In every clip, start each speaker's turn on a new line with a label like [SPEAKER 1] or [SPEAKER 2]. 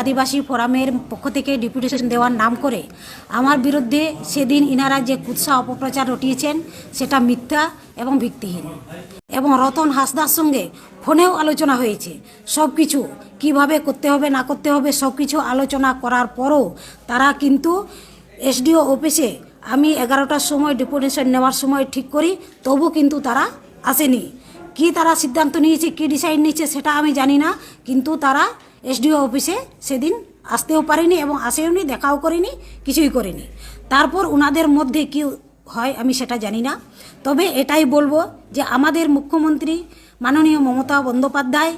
[SPEAKER 1] আদিবাসী ফোরামের পক্ষ থেকে ডেপুটেশন দেওয়ার নাম করে আমার বিরুদ্ধে সেদিন ইনারা যে কুৎসা অপপ্রচার রটিয়েছেন সেটা মিথ্যা এবং ভিত্তিহীন। এবং রতন হাসদার সঙ্গে ফোনেও আলোচনা হয়েছে। সব কিছু কীভাবে করতে হবে না করতে হবে সব কিছু আলোচনা করার পরও তারা কিন্তু এসডিও অফিসে আমি 11টার সময় ডেপুটেশন নেওয়ার সময় ঠিক করি, তবু কিন্তু তারা আসেনি। কি তারা সিদ্ধান্ত নিয়েছে, কি ডিসাইড নিয়েছে সেটা আমি জানি না, কিন্তু তারা এসডিও অফিসে সেদিন আসতেও পারেনি এবং আসেওনি, দেখাও করেনি, কিছুই করেনি। তারপর ওনাদের মধ্যে কি হয় আমি সেটা জানি না। তবে এটাই বলবো যে আমাদের মুখ্যমন্ত্রী মাননীয় মমতা বন্দ্যোপাধ্যায়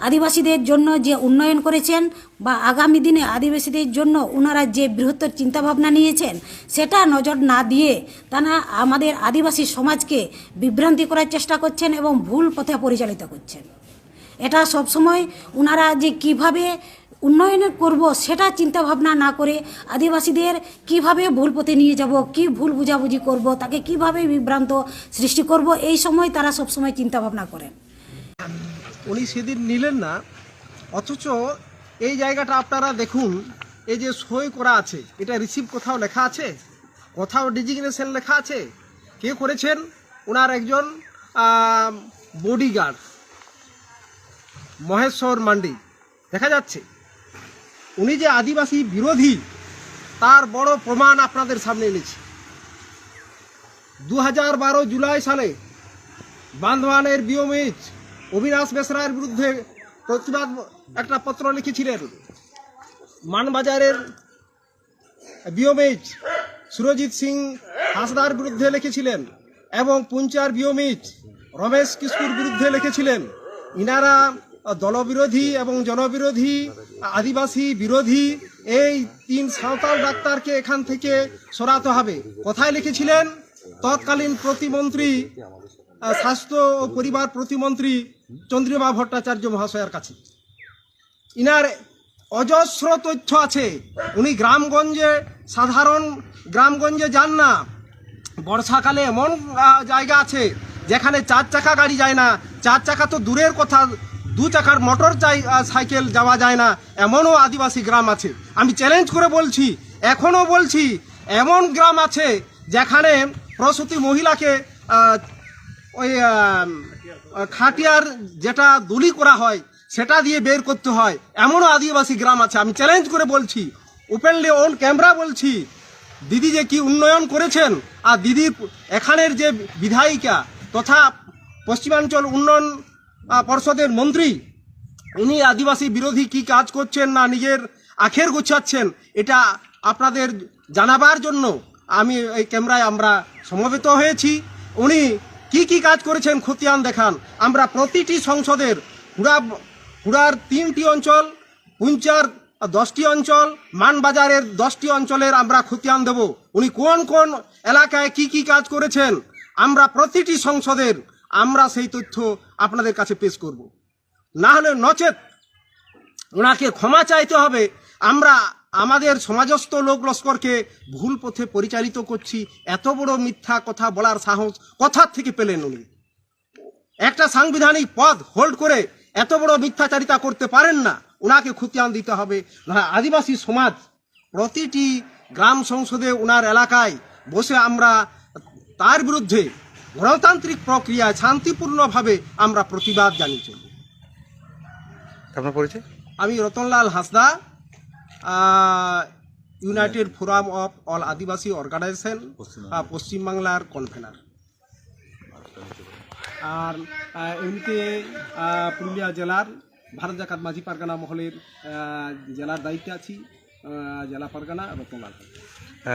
[SPEAKER 1] আদিবাসীদের জন্য যে উন্নয়ন করেছেন বা আগামী দিনে আদিবাসীদের জন্য ওনারা যে বৃহত্তর চিন্তাভাবনা নিয়েছেন সেটা নজর না দিয়ে তারা আমাদের আদিবাসী সমাজকে বিভ্রান্তি করার চেষ্টা করছেন এবং ভুল পথে পরিচালিত করছেন। এটা সবসময় ওনারা যে কিভাবে উন্নয়ন করব সেটা চিন্তা ভাবনা না করে আদিবাসীদের কিভাবে ভুল পথে নিয়ে যাব, কি ভুল বুঝাবুঝি করব, তাকে কিভাবে বিভ্রান্ত সৃষ্টি করব, এই সময় তারা সবসময় চিন্তা ভাবনা করেন।
[SPEAKER 2] উনি সেদিন নিলেন না, অথচ এই জায়গাটা আপনারা দেখুন, এই যে সই করা আছে এটা রিসিভ কোথাও লেখা আছে, কোথাও ডিজিগনেশন লেখা আছে, কে করেছেন? ওনার একজন বডিগার্ড মহেশ্বর মান্ডি দেখা যাচ্ছে। উনি যে আদিবাসী বিরোধী তার বড় প্রমাণ আপনাদের সামনে এনেছি। 2012 জুলাই সালে বান্ধওয়ানের বিওমিজ অবিনাশ বেসরার বিরুদ্ধে প্রতিবাদ একটা পত্র লিখেছিলেন। মানবাজারের বিওমিজ সুরজিৎ সিং হাসদার বিরুদ্ধে লিখেছিলেন এবং পুঞ্চার বিওমিজ রমেশ কিস্কুর বিরুদ্ধে লিখেছিলেন। ইনারা দলবিরোধী এবং জনবিরোধী, আদিবাসী বিরোধী, এই 3 সাঁওতাল ডাক্তারকে এখান থেকে সরাতে হবে। কোথায় লিখেছিলেন? তৎকালীন প্রতিমন্ত্রী, স্বাস্থ্য ও পরিবার প্রতিমন্ত্রী চন্দ্রিমা ভট্টাচার্য মহাশয়ের কাছে। ইনার অজস্র তথ্য আছে। উনি গ্রামগঞ্জে, সাধারণ গ্রামগঞ্জে যান না। বর্ষাকালে এমন জায়গা আছে যেখানে 4 চাকা গাড়ি যায় না, 4 চাকা তো দূরের কথা, 2 চাকার মোটর সাইকেল যাওয়া যায় না, এমনও আদিবাসী গ্রাম আছে। আমি চ্যালেঞ্জ করে বলছি, এখনও বলছি, এমন গ্রাম আছে যেখানে প্রসূতি মহিলাকে ওই খাটিয়ার যেটা দলি করা হয় সেটা দিয়ে বের করতে হয়, এমনও আদিবাসী গ্রাম আছে। আমি চ্যালেঞ্জ করে বলছি, ওপেনলি অন ক্যামেরা বলছি, দিদি যে কি উন্নয়ন করেছেন, আর দিদির এখানের যে বিধায়িকা তথা পশ্চিমাঞ্চল উন্নয়ন পর্ষদের মন্ত্রী, উনি আদিবাসী বিরোধী কি কাজ করছেন না নিজের আখের গুছাচ্ছেন, এটা আপনাদের জানাবার জন্য আমি এই ক্যামেরায় আমরা সমবেত হয়েছি। উনি কি কাজ করেছেন খতিয়ান দেখান। আমরা প্রতিটি সংসদের হুড়ার 3টি অঞ্চল, পুঞ্চার 10টি অঞ্চল, মানবাজারের 10টি অঞ্চলের আমরা খতিয়ান দেব। উনি কোন কোন এলাকায় কি কাজ করেছেন আমরা প্রতিটি সংসদের আমরা সেই তথ্য আপনাদের কাছে পেশ করব। না হলে নচেত ওনাকে ক্ষমা চাইতে হবে। আমরা আমাদের সমাজস্থ লোক লস্করকে ভুল পথে পরিচালিত করছি, এত বড় মিথ্যা কথা বলার সাহস কোথার থেকে পেলেন উনি? একটা সাংবিধানিক পদ হোল্ড করে এত বড় মিথ্যাচারিতা করতে পারেন না। ওনাকে খতিয়ান দিতে হবে। আদিবাসী সমাজ প্রতিটি গ্রাম সংসদে ওনার এলাকায় বসে আমরা তার বিরুদ্ধে গণতান্ত্রিক প্রক্রিয়ায় শান্তিপূর্ণভাবে আমরা প্রতিবাদ জানিয়ে চলব।
[SPEAKER 3] আপনার পরিচয়?
[SPEAKER 2] আমি Ratanlal Hansda, united forum of all Adivasi organisation পশ্চিমবাংলার কনভেনার। আর এমনিতে পুরুলিয়া জেলার ভারত জাকাত মাঝি পারগানা মহলের জেলার দায়িত্বে আছি, জেলা পারগানা রতনলাল।